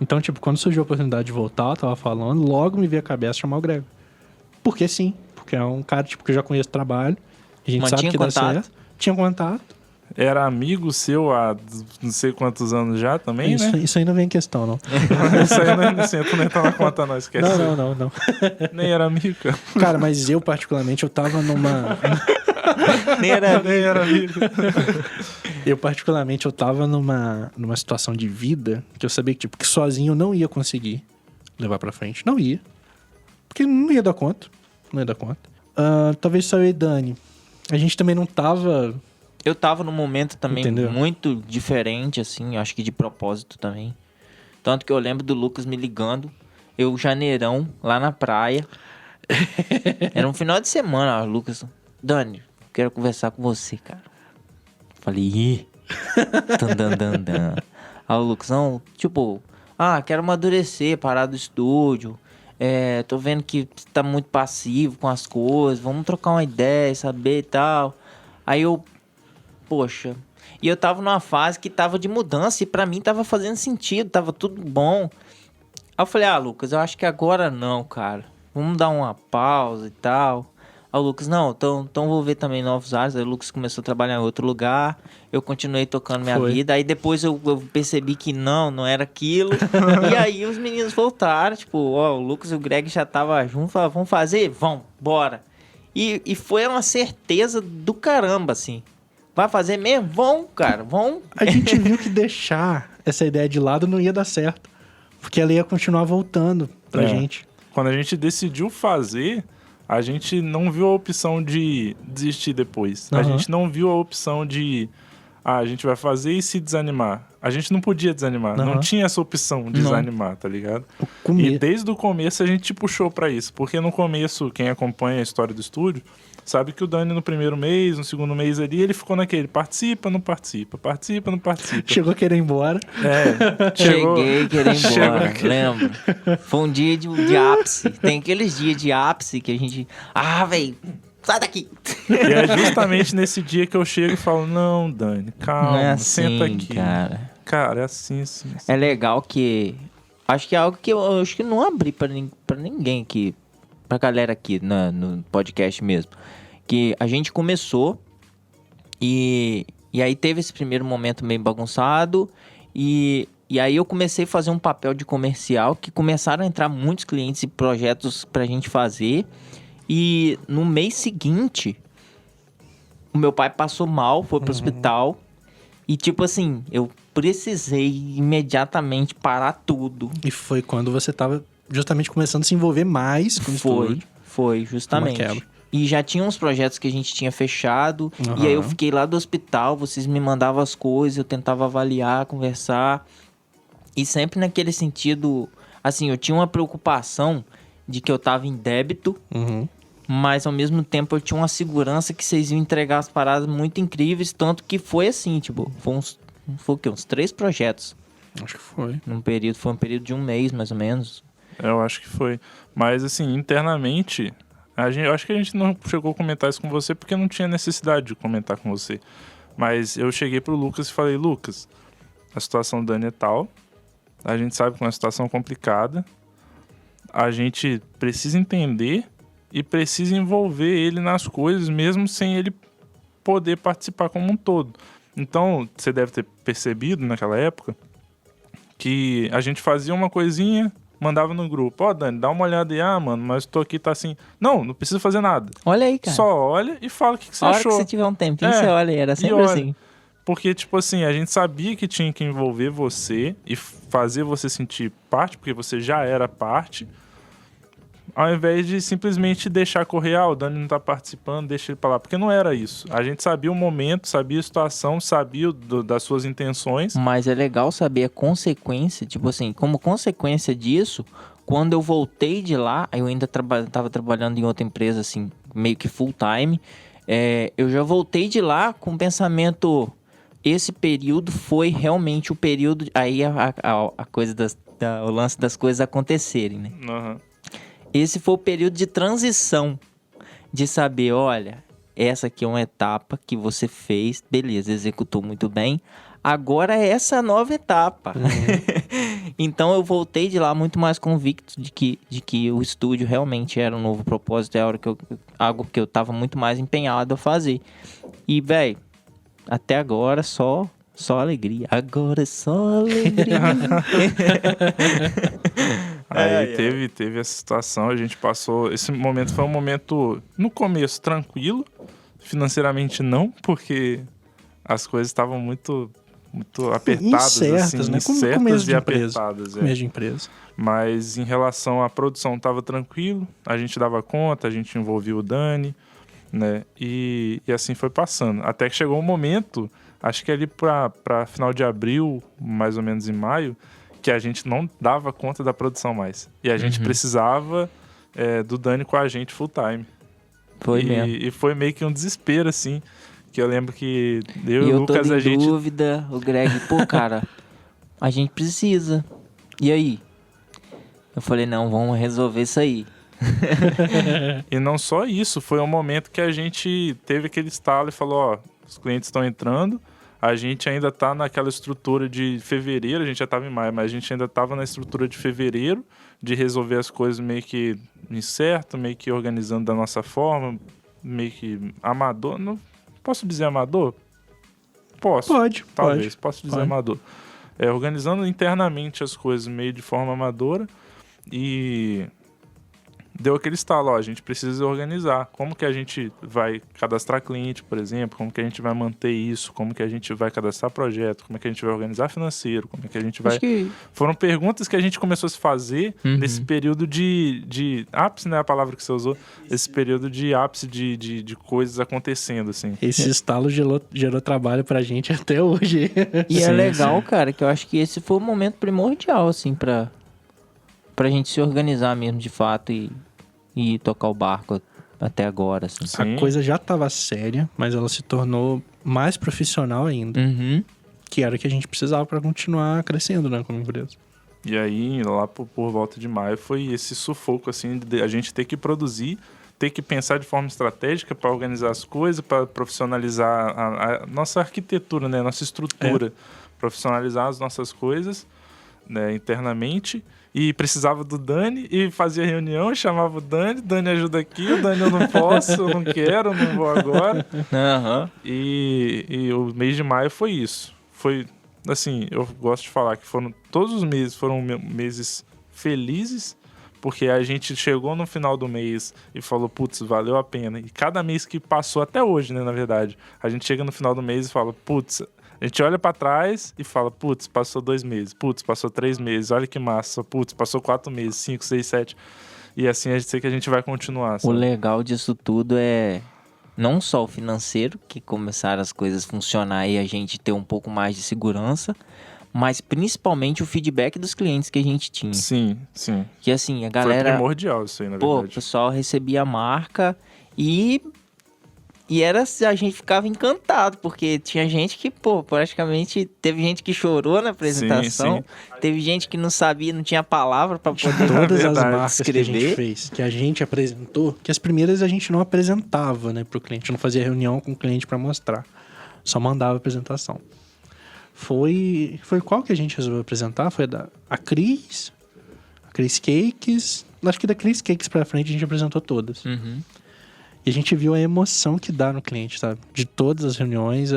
Então, tipo, quando surgiu a oportunidade de voltar, eu tava falando, logo me veio a cabeça chamar o Greg. Porque sim. Porque é um cara, tipo, que eu já conheço o trabalho. A gente Mantinha sabe que dá contato? certo. Tinha contato. Era amigo seu há não sei quantos anos já também, Isso, né? isso aí não vem em questão, não. Isso aí não entra na conta, não, esquece. Não. Nem era amigo, cara. Cara, mas eu, particularmente, eu tava numa... Nem era Nem era amigo. Eu, particularmente, eu tava numa situação de vida que eu sabia que, tipo, que sozinho eu não ia conseguir levar pra frente. Não ia. Porque não ia dar conta. Talvez só eu e Dani. A gente também não tava... Eu tava num momento também Entendeu? muito diferente, assim, acho que de propósito também. Tanto que eu lembro do Lucas me ligando, eu janeirão, lá na praia. Era um final de semana, ó, Lucas. Dani, quero conversar com você, cara. Falei, ih. Tandandandan. Aí o Lucas, não, tipo, quero amadurecer, parar do estúdio. Tô vendo que você tá muito passivo com as coisas. Vamos trocar uma ideia, saber e tal. Aí eu, poxa. E eu tava numa fase que tava de mudança e pra mim tava fazendo sentido, tava tudo bom. Aí eu falei, Lucas, eu acho que agora não, cara. Vamos dar uma pausa e tal. Aí o Lucas, não, então vou ver também novos ares. Aí o Lucas começou a trabalhar em outro lugar. Eu continuei tocando minha vida. Aí depois eu percebi que não era aquilo. E aí os meninos voltaram. Tipo, o Lucas e o Greg já estavam juntos. Falaram, vamos fazer? Vamos, bora. E foi uma certeza do caramba, assim. Vai fazer mesmo? Vão, cara, vão. A gente viu que deixar essa ideia de lado não ia dar certo. Porque ela ia continuar voltando pra gente. Quando a gente decidiu fazer, a gente não viu a opção de desistir depois. A gente não viu a opção de... a gente vai fazer e se desanimar. A gente não podia desanimar. Não tinha essa opção de desanimar, tá ligado? E desde o começo a gente puxou pra isso. Porque no começo, quem acompanha a história do estúdio, sabe que o Dani no primeiro mês, no segundo mês ali, ele ficou naquele participa, não participa, participa, não participa. Chegou a querer ir embora. Cheguei a querer ir embora, lembro. Foi um dia de ápice. Tem aqueles dias de ápice que a gente... velho, sai daqui. E é justamente nesse dia que eu chego e falo, não, Dani, calma, não é assim, senta aqui. Cara, é assim. É legal que... Acho que é algo que eu acho que não abri pra ninguém aqui, pra galera aqui no podcast mesmo. Que a gente começou e aí teve esse primeiro momento meio bagunçado e aí eu comecei a fazer um papel de comercial que começaram a entrar muitos clientes e projetos pra gente fazer. E no mês seguinte, o meu pai passou mal, foi pro hospital. E tipo assim, eu precisei imediatamente parar tudo. E foi quando você tava justamente começando a se envolver mais com o estúdio. Foi, justamente. E já tinha uns projetos que a gente tinha fechado. E aí eu fiquei lá do hospital, vocês me mandavam as coisas, eu tentava avaliar, conversar. E sempre naquele sentido, assim, eu tinha uma preocupação de que eu tava em débito. Mas ao mesmo tempo eu tinha uma segurança que vocês iam entregar as paradas muito incríveis. Tanto que foi assim, tipo, foi o quê? Uns 3 projetos. Acho que foi. Foi um período de um mês, mais ou menos. Eu acho que foi. Mas assim, internamente... eu acho que a gente não chegou a comentar isso com você porque não tinha necessidade de comentar com você. Mas eu cheguei pro Lucas e falei, Lucas, a situação do Dani é tal, a gente sabe que é uma situação complicada, a gente precisa entender e precisa envolver ele nas coisas, mesmo sem ele poder participar como um todo. Então, você deve ter percebido naquela época que a gente fazia uma coisinha... mandava no grupo, Dani, dá uma olhada aí, mano, mas tô aqui, tá assim... Não precisa fazer nada. Olha aí, cara. Só olha e fala o que você achou. A hora que você tiver um tempinho, você olha, era sempre assim. Porque, tipo assim, a gente sabia que tinha que envolver você e fazer você sentir parte, porque você já era parte, ao invés de simplesmente deixar correr, o Dani não tá participando, deixa ele pra lá. Porque não era isso. A gente sabia o momento, sabia a situação, sabia das suas intenções. Mas é legal saber a consequência, tipo assim, como consequência disso, quando eu voltei de lá, eu ainda tava trabalhando em outra empresa, assim, meio que full time, eu já voltei de lá com o pensamento, esse período foi realmente o período, aí a coisa o lance das coisas acontecerem, né? Esse foi o período de transição, de saber, olha, essa aqui é uma etapa que você fez, beleza, executou muito bem, agora é essa nova etapa. Então eu voltei de lá muito mais convicto de que o estúdio realmente era um novo propósito, algo que eu tava muito mais empenhado a fazer. E, velho, até agora só alegria. Agora é só alegria. Aí teve essa situação, a gente passou... Esse momento foi um momento, no começo, tranquilo. Financeiramente não, porque as coisas estavam muito apertadas. Incertas, assim, né? Incertas e apertadas. Começo de empresa. Mas em relação à produção, estava tranquilo. A gente dava conta, a gente envolvia o Dani, né? E assim foi passando. Até que chegou um momento, acho que ali para final de abril, mais ou menos em maio, que a gente não dava conta da produção mais. E a gente precisava do Dani com a gente full time. Foi mesmo. E foi meio que um desespero, assim, que eu lembro que eu E e o eu Lucas, tô a em gente... dúvida, o Greg, pô, cara, a gente precisa. E aí? Eu falei, não, vamos resolver isso aí. E não só isso, foi um momento que a gente teve aquele estalo e falou, ó, os clientes estão entrando, a gente ainda tá naquela estrutura de fevereiro, a gente já tava em maio, mas a gente ainda tava na estrutura de fevereiro, de resolver as coisas meio que incerto, meio que organizando da nossa forma, meio que amador, não posso dizer amador? Posso. Pode, Talvez, posso dizer pode. amador. Organizando internamente as coisas meio de forma amadora e deu aquele estalo, ó, a gente precisa organizar. Como que a gente vai cadastrar cliente, por exemplo? Como que a gente vai manter isso? Como que a gente vai cadastrar projeto? Como é que a gente vai organizar financeiro? Como é que a gente vai... Acho que... Foram perguntas que a gente começou a se fazer nesse período de ápice, né? A palavra que você usou. Esse período de ápice de coisas acontecendo, assim. Esse estalo gerou trabalho pra gente até hoje. E é Sim, legal, sim. cara, que eu acho que esse foi o momento primordial, assim, pra gente se organizar mesmo, de fato, e tocar o barco até agora, assim. Sim. A coisa já tava séria, mas ela se tornou mais profissional ainda. Que era o que a gente precisava pra continuar crescendo, né, como empresa. E aí, lá por volta de maio, foi esse sufoco, assim, de a gente ter que produzir, ter que pensar de forma estratégica para organizar as coisas, para profissionalizar a nossa arquitetura, né? Nossa estrutura. Profissionalizar as nossas coisas, né, internamente. E precisava do Dani e fazia reunião, chamava o Dani ajuda aqui, o Dani eu não posso, eu não quero, eu não vou agora. Aham. E o mês de maio foi isso. Foi, assim, eu gosto de falar que todos os meses foram meses felizes, porque a gente chegou no final do mês e falou, putz, valeu a pena. E cada mês que passou, até hoje, né, na verdade, a gente chega no final do mês e fala, putz, a gente olha pra trás e fala, putz, passou 2 meses, putz, passou 3 meses, olha que massa, putz, passou 4 meses, 5, 6, 7. E assim a gente sei que a gente vai continuar, O sabe? legal disso tudo é não só o financeiro, que começaram as coisas a funcionar e a gente ter um pouco mais de segurança, mas principalmente o feedback dos clientes que a gente tinha. Sim, sim. Que assim, a Foi galera... primordial isso aí, na Pô, o verdade. pessoal recebia a marca e a gente ficava encantado, porque tinha gente que, pô, praticamente teve gente que chorou na apresentação, sim. teve gente que não sabia, não tinha palavra pra poder Todas as verdade. marcas que a gente escrever. fez, que a gente apresentou, que as primeiras a gente não apresentava, né, pro cliente, não fazia reunião com o cliente para mostrar, só mandava a apresentação. Foi qual que a gente resolveu apresentar? Foi a Cris Cakes, acho que da Cris Cakes pra frente a gente apresentou todas. E a gente viu a emoção que dá no cliente, sabe? De todas as reuniões,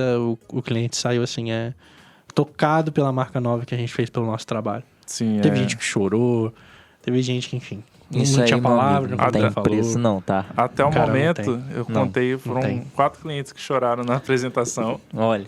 o cliente saiu assim, tocado pela marca nova que a gente fez pelo nosso trabalho. Sim, Teve gente que chorou, teve gente que, enfim, Isso não aí, tinha meu palavra, amigo, não não tem falou. preço não, tá? Até o Cara, não momento, tem. eu Não, contei, não foram tem. 4 clientes que choraram na apresentação. Olha,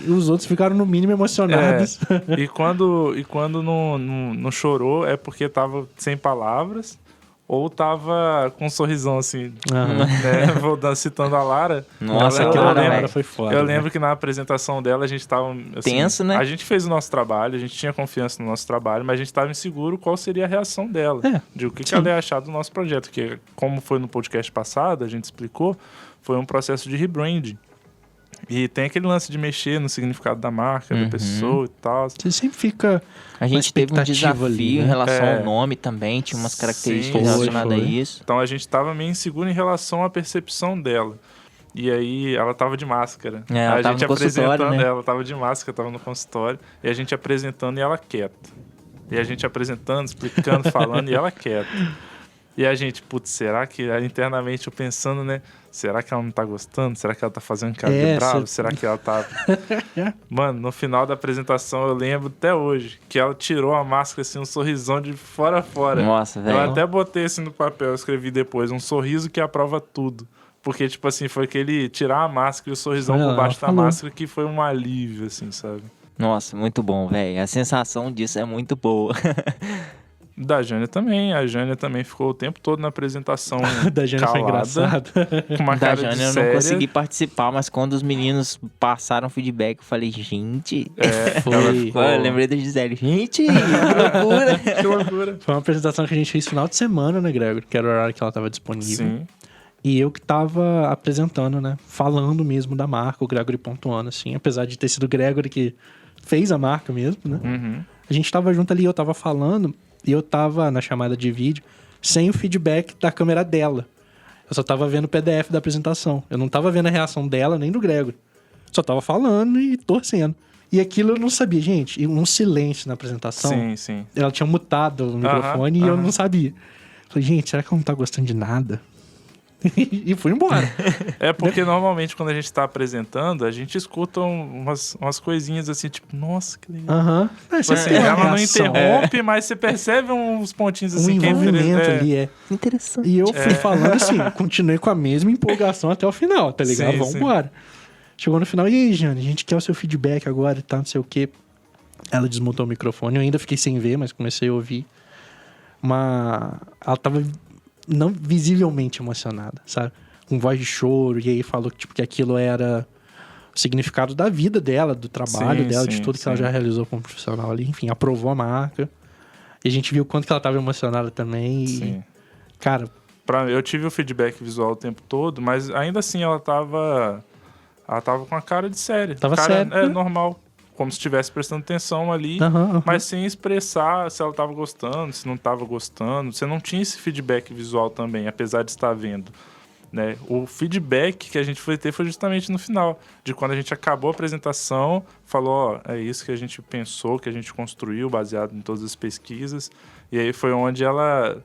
Os outros ficaram no mínimo emocionados. E quando não chorou é porque tava sem palavras ou tava com um sorrisão assim, Aham. né? Citando a Lara. Nossa, eu aquela lembro- Lara, Lara foi foda. Eu né? lembro que na apresentação dela a gente tava assim, Tenso, né? A gente fez o nosso trabalho, a gente tinha confiança no nosso trabalho, mas a gente tava inseguro qual seria a reação dela. De o que sim. ela ia achar do nosso projeto. Que, como foi no podcast passado, a gente explicou, foi um processo de rebranding. E tem aquele lance de mexer no significado da marca, da pessoa e tal. Você sempre fica a gente teve um expectativa desafio ali, né? em relação É. ao nome também, tinha umas características Sim, relacionadas foi. a isso. Então a gente tava meio inseguro em relação à percepção dela. E aí ela tava de máscara. Ela a tava gente no consultório, apresentando né? ela, tava de máscara, tava no consultório. E a gente apresentando e ela quieta. E a gente apresentando, explicando, falando e ela quieta. E a gente, putz, será que internamente eu pensando, né? Será que ela não tá gostando? Será que ela tá fazendo cara de bravo? Será que ela tá... Mano, no final da apresentação eu lembro até hoje que ela tirou a máscara assim, um sorrisão de fora a fora. Nossa, Eu velho. até botei assim no papel, eu escrevi depois, um sorriso que aprova tudo. Porque, tipo assim, foi aquele tirar a máscara e o sorrisão Olha por lá, baixo da falou. máscara que foi um alívio, assim, sabe? Nossa, muito bom, velho. A sensação disso é muito boa. Da Jânia também. A Jânia também ficou o tempo todo na apresentação Da Jânia foi calada, engraçado. com uma Da cara Jânia de eu não séria. consegui participar, mas quando os meninos passaram feedback, eu falei, gente... Foi- Ela ficou... Eu lembrei da Gisele. Gente, que loucura! Que loucura. Foi uma apresentação que a gente fez final de semana, né, Gregor? Que era o horário que ela tava disponível. Sim. E eu que tava apresentando, né? Falando mesmo da marca, o Gregory pontuando, assim. Apesar de ter sido o Gregory que fez a marca mesmo, né? Uhum. A gente tava junto ali, eu tava falando, e eu tava na chamada de vídeo sem o feedback da câmera dela. Eu só tava vendo o PDF da apresentação. Eu não tava vendo a reação dela nem do Gregory. Só tava falando e torcendo. E aquilo eu não sabia, gente. E um silêncio na apresentação. Sim, sim. Ela tinha mutado o microfone e eu aham. não sabia. Falei, gente, será que ela não tá gostando de nada? E fui embora. É porque normalmente quando a gente tá apresentando, a gente escuta umas coisinhas assim, tipo, nossa, que legal. Aham. Tipo assim, ela não interrompe, mas você percebe uns pontinhos Um assim que é envolvimento interessante. ali, é. Interessante. E eu fui falando assim, continuei com a mesma empolgação até o final, tá ligado? Sim, Vamos sim. embora. Chegou no final, e aí, Jane, a gente quer o seu feedback agora e tal, não sei o quê. Ela desmontou o microfone, eu ainda fiquei sem ver, mas comecei a ouvir. Ela tava não visivelmente emocionada, sabe? Com voz de choro, e aí falou tipo, que aquilo era o significado da vida dela, do trabalho Sim, dela, de sim, tudo que ela sim. já realizou como profissional ali. Enfim, aprovou a marca. E a gente viu o quanto que ela tava emocionada também. E, Sim. cara, Eu tive o feedback visual o tempo todo, mas ainda assim ela tava com a cara de séria. Tava cara, séria, É né? normal, como se estivesse prestando atenção ali, aham. mas sem expressar se ela tava gostando, se não tava gostando. Você não tinha esse feedback visual também, apesar de estar vendo. Né? O feedback que a gente foi ter foi justamente no final, de quando a gente acabou a apresentação, falou, ó, é isso que a gente pensou, que a gente construiu, baseado em todas as pesquisas, e aí foi onde ela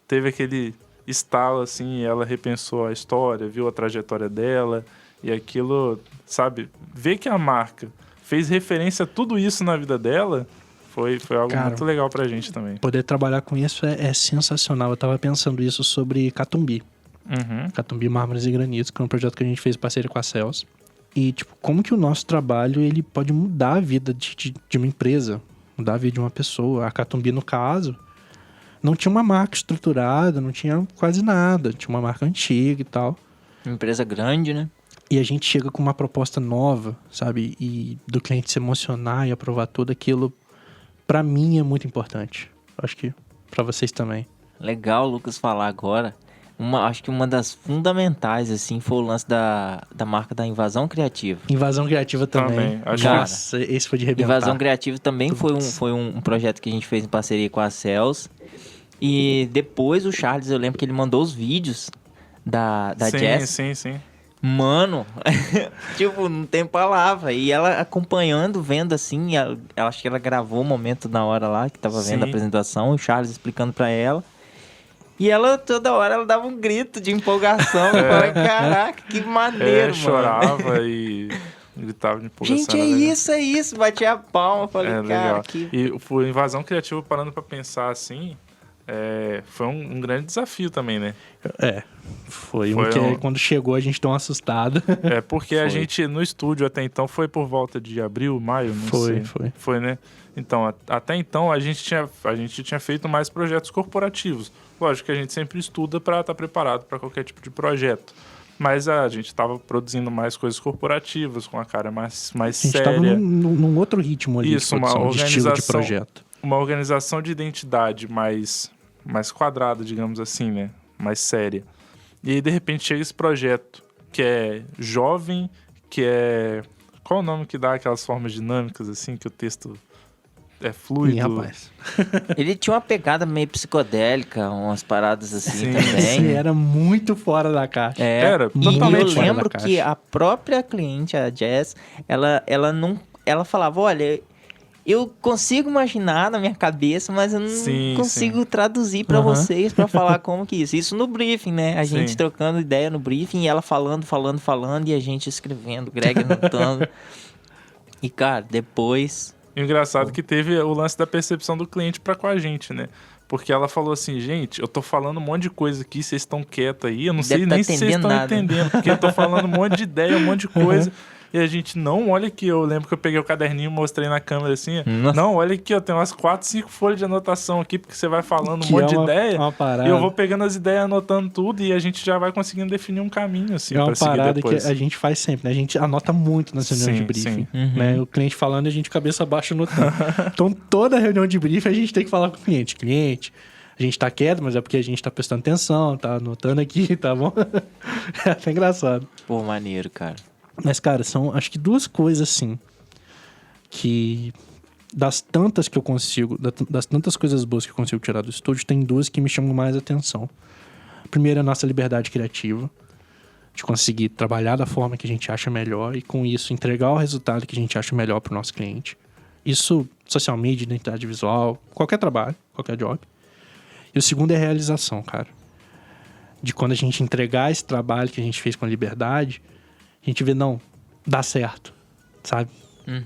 teve aquele estalo, assim, e ela repensou a história, viu a trajetória dela, e aquilo, sabe, ver que a marca fez referência a tudo isso na vida dela, foi algo Cara, muito legal pra gente também. poder trabalhar com isso é sensacional. Eu tava pensando isso sobre Catumbi. Uhum. Catumbi Mármores e Granitos, que é um projeto que a gente fez em parceria com a Cels. E, tipo, como que o nosso trabalho, ele pode mudar a vida de uma empresa, mudar a vida de uma pessoa. A Catumbi, no caso, não tinha uma marca estruturada, não tinha quase nada. Tinha uma marca antiga e tal. Empresa grande, né? E a gente chega com uma proposta nova, sabe? E do cliente se emocionar e aprovar tudo aquilo, pra mim é muito importante. Acho que pra vocês também. Legal o Lucas falar agora. Acho que uma das fundamentais, assim, foi o lance da marca da Invasão Criativa. Invasão Criativa também. Também, acho que- Nossa, esse foi de arrebentar. Invasão Criativa também foi um projeto que a gente fez em parceria com a Cels. E depois o Charles, eu lembro que ele mandou os vídeos da Sim, Jess. sim. Mano, tipo, não tem palavra. E ela acompanhando, vendo assim, ela acho que ela gravou o momento na hora lá, que tava vendo a Sim. apresentação, o Charles explicando pra ela. E ela, toda hora, ela dava um grito de empolgação. Eu falei, caraca, que maneiro, mano. Chorava e gritava de empolgação. Gente, era legal. é isso. Batia a palma. Eu falei, É cara, legal. que... E o Invasão Criativa, parando pra pensar assim, foi um grande desafio também, né? Foi Foi um que um- quando chegou a gente deu uma assustada. Porque a gente, no estúdio até então, foi por volta de abril, maio, não sei. Foi. Foi, né? Então, até então, a gente tinha feito mais projetos corporativos. Lógico que a gente sempre estuda para estar preparado para qualquer tipo de projeto. Mas a gente estava produzindo mais coisas corporativas, com a cara mais A gente séria. tava num outro ritmo ali Isso, de produção, uma de estilo de organização. projeto. Uma organização de identidade mais quadrada, digamos assim, né? Mais séria. E aí, de repente, chega esse projeto que é jovem, que é... Qual o nome que dá aquelas formas dinâmicas, assim, que o texto é fluido? Ih, rapaz. Ele tinha uma pegada meio psicodélica, umas paradas assim Sim, também. Esse era muito fora da caixa. É, Era e totalmente eu fora lembro da que caixa. a própria cliente, a Jess, ela falava, olha, eu consigo imaginar na minha cabeça, mas eu não Sim, consigo traduzir pra Aham. vocês pra falar como que isso. Isso no briefing, né? A gente Sim. trocando ideia no briefing e ela falando e a gente escrevendo, Greg anotando. E cara, depois E o engraçado é que teve o lance da percepção do cliente pra com a gente, né? Porque ela falou assim, gente, eu tô falando um monte de coisa aqui, vocês estão quietos aí, eu não sei Deve tá nem se vocês entendendo estão nada." entendendo, porque eu tô falando um monte de ideia, um monte de coisa. e a gente, não, olha aqui, eu lembro que eu peguei o caderninho e mostrei na câmera assim, Nossa. não, olha aqui, eu tenho umas 4, 5 folhas de anotação aqui, porque você vai falando um Que monte é uma de ideia, parada. e eu vou pegando as ideias, anotando tudo, e a gente já vai conseguindo definir um caminho, assim, É uma pra seguir parada depois. que a gente faz sempre, né? A gente anota muito nas reuniões Sim, de briefing. sim. Né? O cliente falando e a gente cabeça baixa anotando. Então, toda reunião de briefing a gente tem que falar com o cliente. Cliente, a gente tá quieto, mas é porque a gente tá prestando atenção, tá anotando aqui, tá bom? É até engraçado. Pô, maneiro, cara. Mas, cara, são acho que duas coisas, assim, que das tantas que eu consigo, das tantas coisas boas que eu consigo tirar do estúdio, tem duas que me chamam mais atenção. Primeiro, a nossa liberdade criativa, de conseguir trabalhar da forma que a gente acha melhor e, com isso, entregar o resultado que a gente acha melhor para o nosso cliente. Isso, social media, identidade visual, qualquer trabalho, qualquer job. E o segundo é a realização, cara. De quando a gente entregar esse trabalho que a gente fez com a liberdade, a gente vê, não, dá certo, sabe?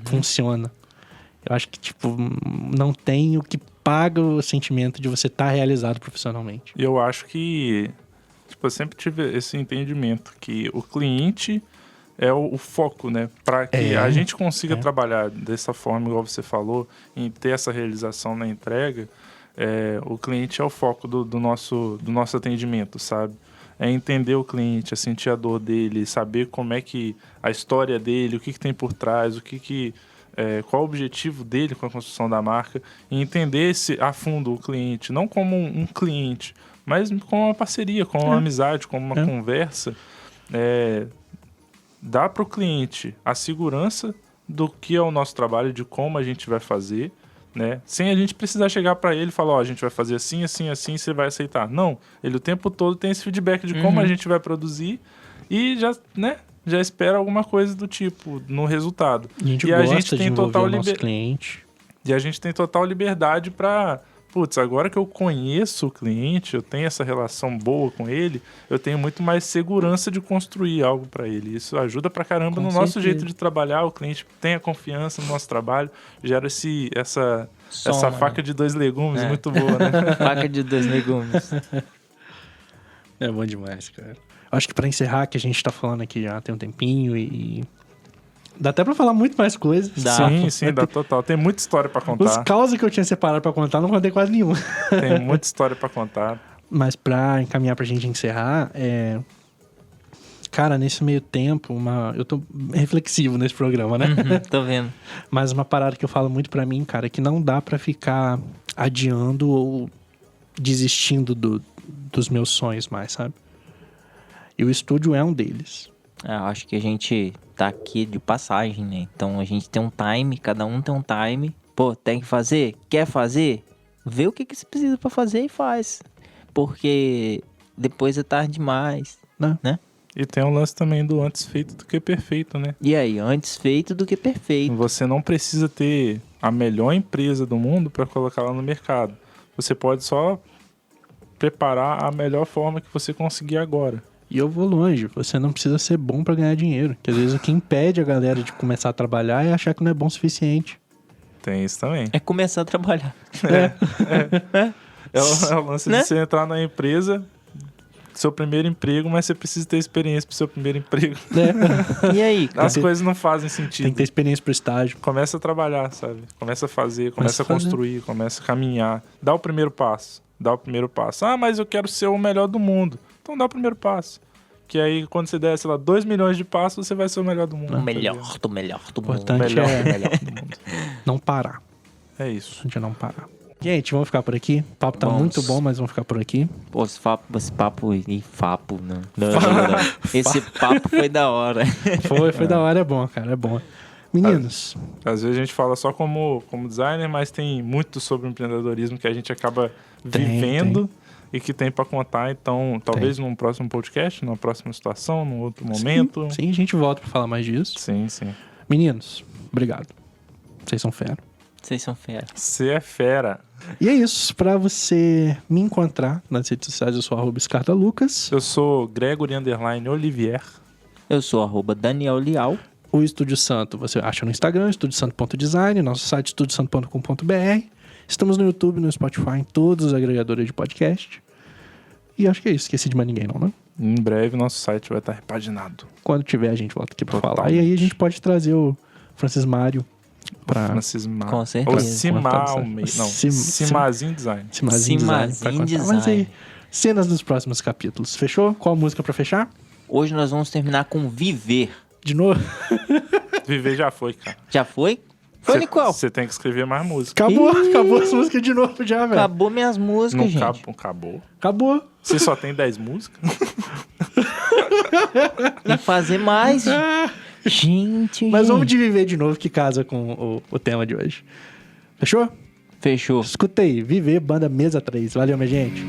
Funciona. Eu acho que, tipo, não tem o que paga o sentimento de você estar realizado profissionalmente. E eu acho que, tipo, eu sempre tive esse entendimento que o cliente é o foco, né? Para que a gente consiga trabalhar dessa forma, igual você falou, em ter essa realização na entrega, o cliente é o foco do nosso atendimento, sabe? É entender o cliente, é sentir a dor dele, saber como é que a história dele, o que tem por trás, qual o objetivo dele com a construção da marca, e entender a fundo o cliente, não como um cliente, mas como uma parceria, como uma amizade, como uma conversa. Dá para o cliente a segurança do que é o nosso trabalho, de como a gente vai fazer, né? Sem a gente precisar chegar para ele e falar, a gente vai fazer assim, assim, assim, você vai aceitar. Não, ele o tempo todo tem esse feedback de como a gente vai produzir e já espera alguma coisa do tipo no resultado. A gente e gosta a gente tem de envolver total o nosso cliente. E a gente tem total liberdade para, agora que eu conheço o cliente, eu tenho essa relação boa com ele, eu tenho muito mais segurança de construir algo para ele. Isso ajuda pra caramba Com no nosso certeza. jeito de trabalhar, o cliente tem a confiança no nosso trabalho, gera essa faca de dois legumes muito boa, né? Faca de 2 legumes. É bom demais, cara. Acho que pra encerrar, que a gente tá falando aqui já tem um tempinho e dá até pra falar muito mais coisas. Dá. Sim, dá total. Tem muita história para Os contar. causos que eu tinha separado pra contar, não contei quase nenhum. Tem muita história para contar. Mas pra encaminhar pra gente encerrar, cara, nesse meio tempo, eu tô reflexivo nesse programa, né? Tô vendo. Mas uma parada que eu falo muito pra mim, cara, é que não dá pra ficar adiando ou desistindo dos meus sonhos mais, sabe? E o estúdio é um deles. Eu acho que a gente tá aqui de passagem, né? Então a gente tem um time, cada um tem um time. Pô, tem que fazer? Quer fazer? Vê o que você precisa pra fazer e faz. Porque depois é tarde demais, né? E tem um lance também do antes feito do que perfeito, né? E aí, antes feito do que perfeito. Você não precisa ter a melhor empresa do mundo para colocar ela no mercado. Você pode só preparar a melhor forma que você conseguir agora. E eu vou longe, você não precisa ser bom pra ganhar dinheiro. Que às vezes o que impede a galera de começar a trabalhar é achar que não é bom o suficiente. Tem isso também. É começar a trabalhar. É o lance Né? de você entrar na empresa, seu primeiro emprego, mas você precisa ter experiência pro seu primeiro emprego. E aí, cara? As coisas não fazem sentido. Tem que ter experiência pro estágio. Começa a trabalhar, sabe? Começa a fazer, começa a fazer. construir, começa a caminhar. Dá o primeiro passo. Ah, mas eu quero ser o melhor do mundo. Então dá o primeiro passo. Que aí, quando você der, sei lá, 2 milhões de passos, você vai ser o melhor do mundo. O tá melhor ligado? do melhor do O mundo. importante Melhor é do melhor do mundo. não parar. É isso. O importante é não parar. Gente, vamos ficar por aqui. O papo tá Vamos. muito bom, mas vamos ficar por aqui. Pô, esse papo e fapo, não. Não. Esse papo foi da hora. Foi da hora, é bom, cara, é bom. Meninos, Às vezes a gente fala só como designer, mas tem muito sobre empreendedorismo que a gente acaba vivendo e que tem pra contar. Então, talvez num próximo podcast, numa próxima situação, num outro momento. sim, a gente volta pra falar mais disso. Sim. Meninos, obrigado. Vocês são fera. Vocês são fera. Você é fera. E é isso. Pra você me encontrar nas redes sociais, eu sou @ScartaLucas. Eu sou Gregory_Olivier. Eu sou @Daniel Lial. O Estúdio Santo você acha no Instagram, estudiosanto.design, nosso site estudiosanto.com.br. Estamos no YouTube, no Spotify, em todos os agregadores de podcast. E acho que é isso. Esqueci de mais ninguém, não, né? Em breve nosso site vai estar repaginado. Quando tiver, a gente volta aqui pra falar. Totalmente. E aí a gente pode trazer o Francis Mário pra... Francis Mar. Com certeza. Ou Simalme. Não, Sim- Simazinho Design. Simazinho Design pra Simazinho contar. Mas aí, Design. cenas dos próximos capítulos. Fechou? Qual música pra fechar? Hoje nós vamos terminar com Viver. De novo? Viver já foi, cara. Já foi? Foi, Nicole? Você tem que escrever mais música. Acabou as músicas de novo já, velho. Acabou minhas músicas, Não gente. acabou. Acabou. Você só tem 10 músicas? Tem que fazer mais. Gente, Mas vamos gente. de Viver de novo, que casa com o tema de hoje. Fechou? Fechou. Escuta aí. Viver, banda Mesa 3. Valeu, minha gente.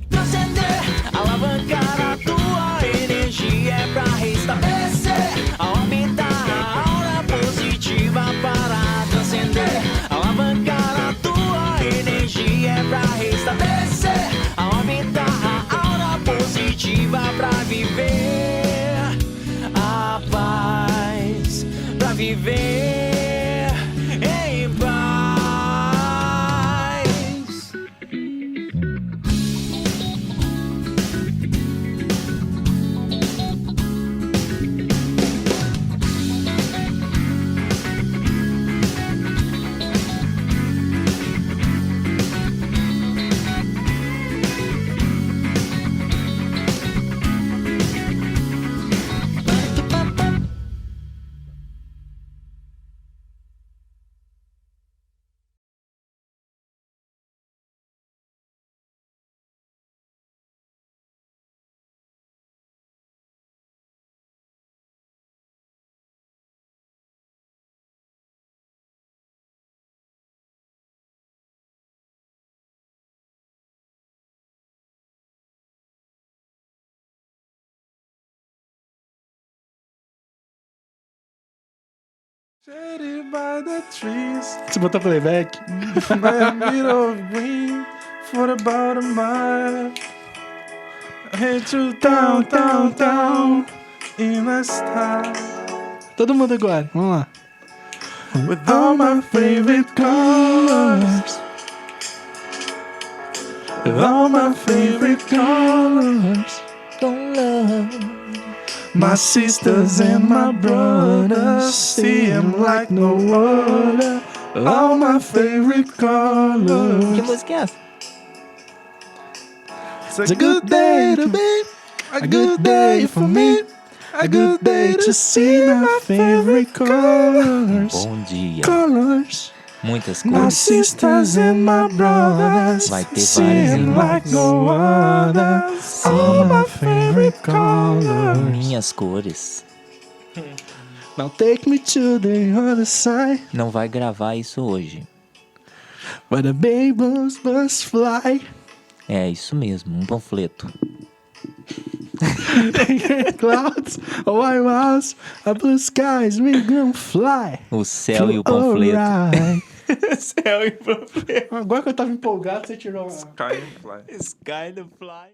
Transcender, alavancar a tua energia é pra restabelecer, aumentar a aura positiva para transcender, alavancar a tua energia é pra restabelecer, aumentar a aura positiva pra viver a paz, pra viver em paz. Shaded by the trees, Você botou playback? by a bit of green, for about a mile. I head to down, down, down, in the sky. Todo mundo agora. Vamos lá. With all my favorite colors. With all my favorite colors. My sisters and my brothers see them like no other. All my favorite Que colors. música é essa? It's a good day to be, a good day for me, a good day to see my favorite colors. Bom dia. Colors. Muitas My cores. sisters and my brothers Vai ter see várias them like no other. All my favorite colors. Minhas cores. Now take me to the other side. Não vai gravar isso hoje. Where the babies must fly. É isso mesmo, um panfleto. Clouds, a white walls, a blue skies, we gonna fly. O céu e o panfleto. Alright. Céu e panfleto. Agora que eu tava empolgado, você tirou uma... Sky and fly. Sky the fly.